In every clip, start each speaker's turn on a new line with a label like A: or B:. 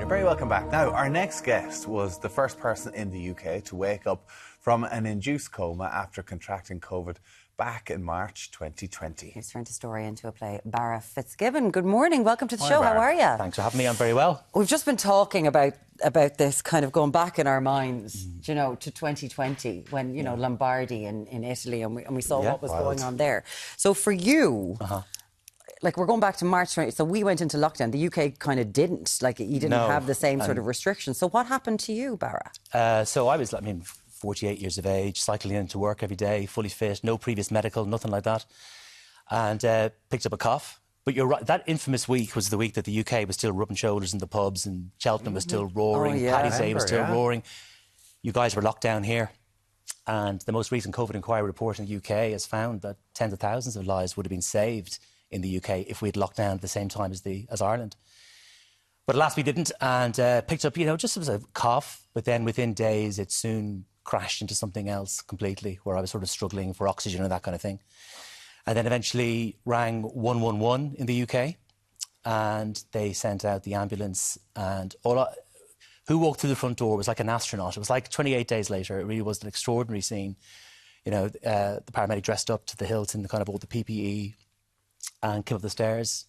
A: You're very welcome back. Now, our next guest was the first person in the UK to wake up from an induced coma after contracting COVID back in March 2020.
B: He's turned his story into a play. Barra Fitzgibbon, good morning. Welcome to the show.
A: Barra.
B: How are you?
C: Thanks for having me. I'm very well.
B: We've just been talking about this, kind of going back in our minds, you know, to 2020 when, you know, Lombardy in Italy, and we saw what was going on there. So for you... Like, we're going back to March 20, so we went into lockdown. The UK kind of didn't. Like, you didn't have the same sort of restrictions. So what happened to you, Barra?
C: So I was, 48 years of age, cycling into work every day, fully fit, no previous medical, nothing like that. And picked up a cough. But you're right, that infamous week was the week that the UK was still rubbing shoulders in the pubs and Cheltenham was still roaring, Paddy's Day was still roaring. You guys were locked down here. And the most recent COVID inquiry report in the UK has found that tens of thousands of lives would have been saved in the UK if we'd locked down at the same time as Ireland. But alas, we didn't, and picked up, just as a cough, but then within days it soon crashed into something else completely, where I was sort of struggling for oxygen and that kind of thing. And then eventually rang 111 in the UK, and they sent out the ambulance, and who walked through the front door was like an astronaut. It was like 28 days later. It really was an extraordinary scene. The paramedic dressed up to the hilt in kind of all the PPE, and came up the stairs,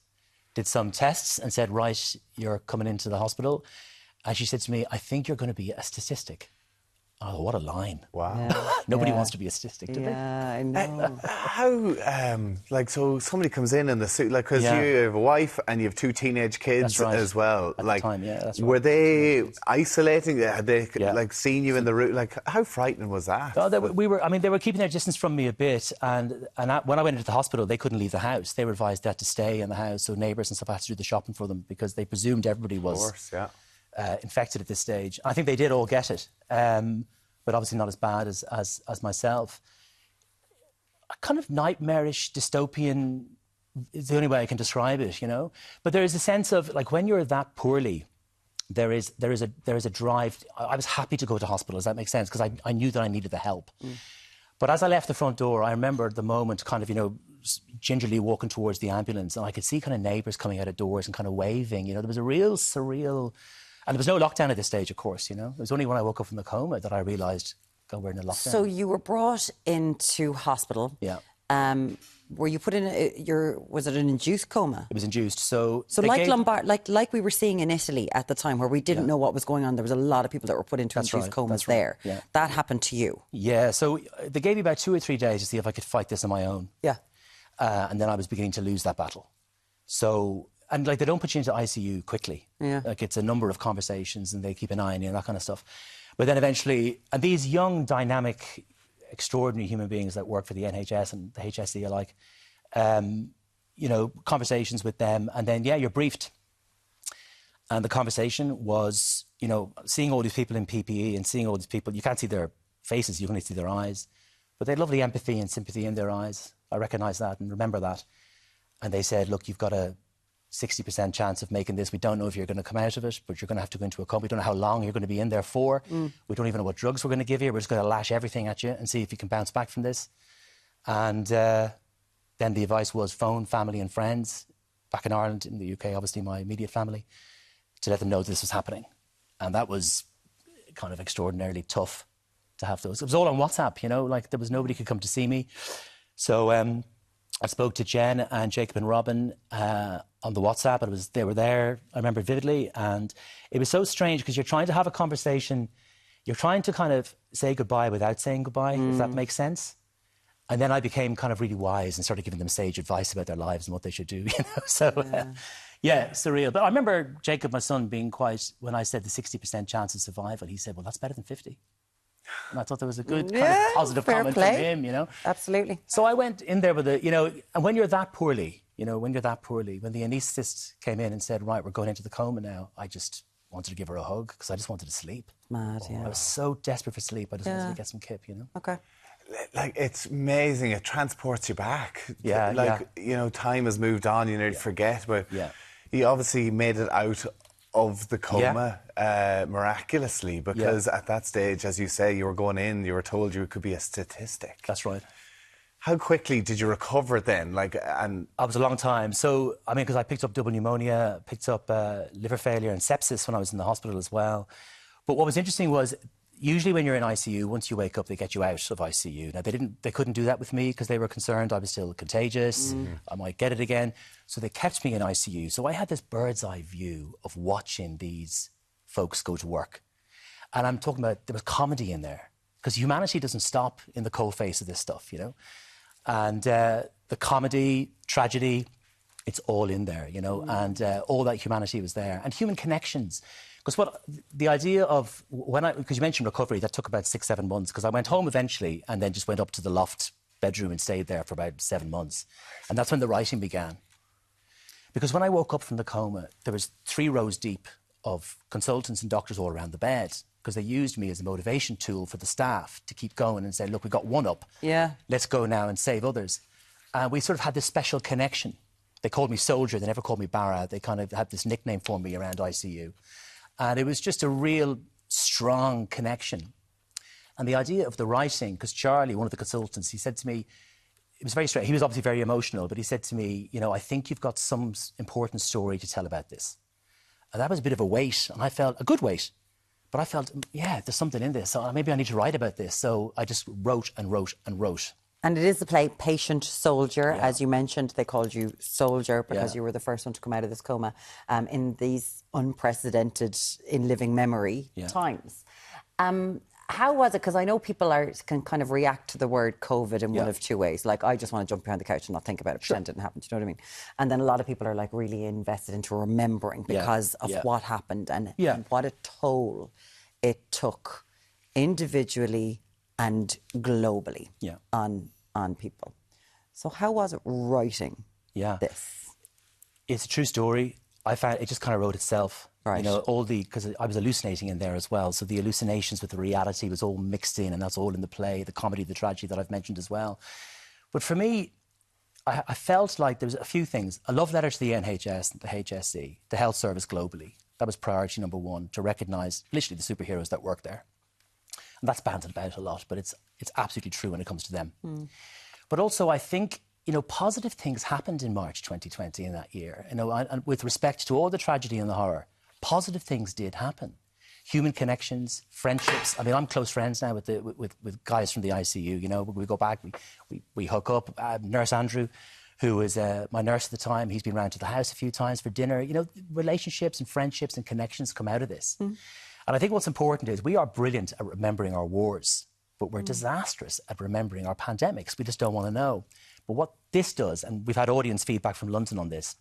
C: did some tests and said, right, you're coming into the hospital. And she said to me, I think you're going to be a statistic. Oh, what a line.
A: Wow.
B: Yeah.
C: Nobody wants to be a statistic, do they?
B: Yeah, I know.
A: How, so somebody comes in the suit, because you have a wife and you have two teenage kids as well.
C: At the time, that's right.
A: Were they isolating? Had they, seen you in the room? How frightening was that?
C: Oh, they were keeping their distance from me a bit. And when I went into the hospital, they couldn't leave the house. They were advised they had to stay in the house. So neighbours and stuff had to do the shopping for them because they presumed everybody was infected at this stage. I think they did all get it. But obviously not as bad as myself. A kind of nightmarish, dystopian is the only way I can describe it, But there is a sense of, when you're that poorly, there is a drive. I was happy to go to hospital, does that make sense? Because I knew that I needed the help. But as I left the front door, I remember the moment gingerly walking towards the ambulance, and I could see kind of neighbours coming out of doors and kind of waving. There was a real surreal... And there was no lockdown at this stage, of course, It was only when I woke up from the coma that I realised, God, we're in a lockdown.
B: So you were brought into hospital.
C: Yeah.
B: Were you put in was it an induced coma?
C: It was induced. So
B: like we were seeing in Italy at the time, where we didn't know what was going on. There was a lot of people that were put into induced comas there. Yeah. That happened to you.
C: Yeah, so they gave me about 2 or 3 days to see if I could fight this on my own.
B: Yeah.
C: And then I was beginning to lose that battle. So... And, they don't put you into ICU quickly. Yeah. It's a number of conversations and they keep an eye on you and that kind of stuff. But then eventually... And these young, dynamic, extraordinary human beings that work for the NHS and the HSE alike, conversations with them, and then, you're briefed. And the conversation was, seeing all these people in PPE and seeing all these people... You can't see their faces, you can only see their eyes. But they had lovely empathy and sympathy in their eyes. I recognise that and remember that. And they said, look, you've got a 60% chance of making this. We don't know if you're going to come out of it, but you're going to have to go into a coma. We don't know how long you're going to be in there for. We don't even know what drugs we're going to give you. We're just going to lash everything at you and see if you can bounce back from this. And then the advice was phone family and friends back in Ireland, in the UK, obviously my immediate family, to let them know this was happening. And that was kind of extraordinarily tough to have those. It was all on WhatsApp, there was nobody could come to see me. So I spoke to Jen and Jacob and Robin on the WhatsApp. They were there, I remember vividly, and it was so strange because you're trying to have a conversation, you're trying to kind of say goodbye without saying goodbye, if that makes sense. And then I became kind of really wise and started giving them sage advice about their lives and what they should do, So, surreal. But I remember Jacob, my son, being quite, when I said the 60% chance of survival, he said, well, that's better than 50. And I thought there was a good kind of positive comment from him,
B: Absolutely.
C: So I went in there with and when you're that poorly, when the anaesthetist came in and said, right, we're going into the coma now, I just wanted to give her a hug because I just wanted to sleep.
B: Mad,
C: I was so desperate for sleep, I just wanted to get some kip,
B: Okay.
A: It's amazing. It transports you back.
C: Yeah.
A: Time has moved on, you nearly forget, but you obviously made it out of the coma miraculously, because at that stage, as you say, you were going in, you were told you could be a statistic.
C: That's right.
A: How quickly did you recover then?
C: It was a long time. So, I mean, because I picked up double pneumonia, picked up liver failure and sepsis when I was in the hospital as well. But what was interesting was, usually when you're in ICU, once you wake up, they get you out of ICU. Now, they couldn't do that with me because they were concerned I was still contagious. I might get it again. So they kept me in ICU. So I had this bird's eye view of watching these folks go to work. And I'm talking about, there was comedy in there, because humanity doesn't stop in the cold face of this stuff, you know. And the comedy, tragedy, it's all in there, you know, and all that humanity was there. And human connections. Because the idea of, because you mentioned recovery, that took about 6-7 months, because I went home eventually and then just went up to the loft bedroom and stayed there for about 7 months. And that's when the writing began. Because when I woke up from the coma, there was 3 rows deep of consultants and doctors all around the bed, because they used me as a motivation tool for the staff to keep going and say, look, we got one up. Yeah. Let's go now and save others. And we sort of had this special connection. They called me Soldier. They never called me Barra. They kind of had this nickname for me around ICU. And it was just a real strong connection. And the idea of the writing, because Charlie, one of the consultants, he said to me, it was very strange. He was obviously very emotional, but he said to me, you know, I think you've got some important story to tell about this. And that was a bit of a weight, and I felt a good weight. But I felt, yeah, there's something in this. So maybe I need to write about this. So I just wrote and wrote and wrote.
B: And it is the play Patient Soldier, as you mentioned. They called you Soldier because you were the first one to come out of this coma in these unprecedented, in living memory times. How was it? Because I know people can kind of react to the word COVID in one of 2 ways. Like, I just want to jump behind the couch and not think about it, pretend it didn't happen. Do you know what I mean? And then a lot of people are like really invested into remembering because of what happened and what a toll it took individually and globally on people. So how was it writing this?
C: It's a true story. I found it just kind of wrote itself. Right. You know, because I was hallucinating in there as well. So the hallucinations with the reality was all mixed in, and that's all in the play, the comedy, the tragedy that I've mentioned as well. But for me, I felt like there was a few things. A love letter to the NHS, the HSE, the health service globally. That was priority number 1, to recognise literally the superheroes that work there. And that's bandied about a lot, but it's absolutely true when it comes to them. But also, I think, you know, positive things happened in March 2020 in that year. You know, and with respect to all the tragedy and the horror, positive things did happen. Human connections, friendships. I mean, I'm close friends now with guys from the ICU. You know, we go back, we hook up. Nurse Andrew, who was my nurse at the time, he's been round to the house a few times for dinner. You know, relationships and friendships and connections come out of this. And I think what's important is we are brilliant at remembering our wars, but we're disastrous at remembering our pandemics. We just don't want to know. But what this does, and we've had audience feedback from London on this,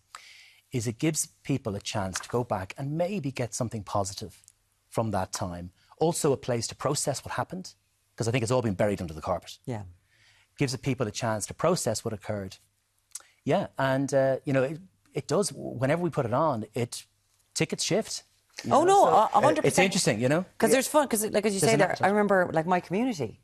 C: is it gives people a chance to go back and maybe get something positive from that time. Also a place to process what happened, because I think it's all been buried under the carpet. Yeah. Gives the people a chance to process what occurred. Yeah, and, you know, it does, whenever we put it on, tickets shift.
B: Oh, no, 100%.
C: It's interesting, you know?
B: Because there's fun, because, like, as you say there, I remember, like, my community.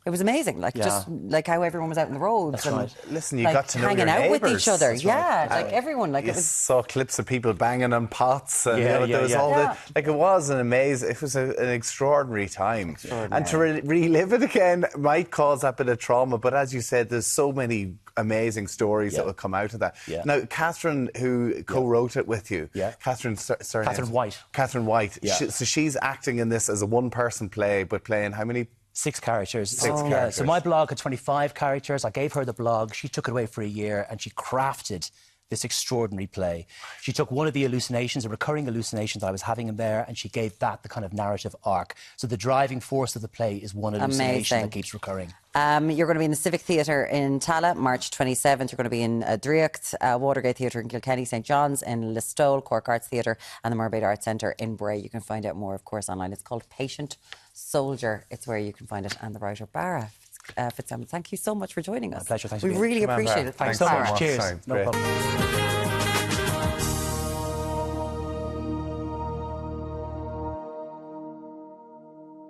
B: It was amazing, like just like how everyone was out in the roads.
C: That's
B: and,
C: right.
A: Listen, you
B: like,
A: got to know
B: hanging
A: your
B: out with
A: neighbours.
B: each other.
A: That's
B: Yeah,
A: right.
B: like everyone. Like
A: you
B: it was...
A: saw clips of people banging on pots, and there was all the like. It was an amazing. It was an extraordinary time, and to relive it again might cause that bit of trauma. But as you said, there's so many amazing stories that will come out of that. Now, Catherine, who co-wrote it with you, Catherine
C: White.
A: Catherine White. So she's acting in this as a one-person play, but playing how many?
C: 6 characters.
A: 6 characters.
C: So my blog had 25 characters. I gave her the blog. She took it away for a year and she crafted this extraordinary play. She took one of the hallucinations, a recurring hallucination that I was having in there, and she gave that the kind of narrative arc. So the driving force of the play is one hallucination that keeps recurring.
B: You're going to be in the Civic Theatre in Tallaght, March 27th. You're going to be in Driocht, Watergate Theatre in Kilkenny, St John's in Listowel, Cork Arts Theatre and the Mermaid Arts Centre in Bray. You can find out more, of course, online. It's called Patient Soldier. It's where you can find it. And the writer, Barra Fitzgibbon. Thank you so much for joining us.
C: My pleasure. Thanks.
B: We really appreciate it.
C: Thanks so much. Cheers. No problem.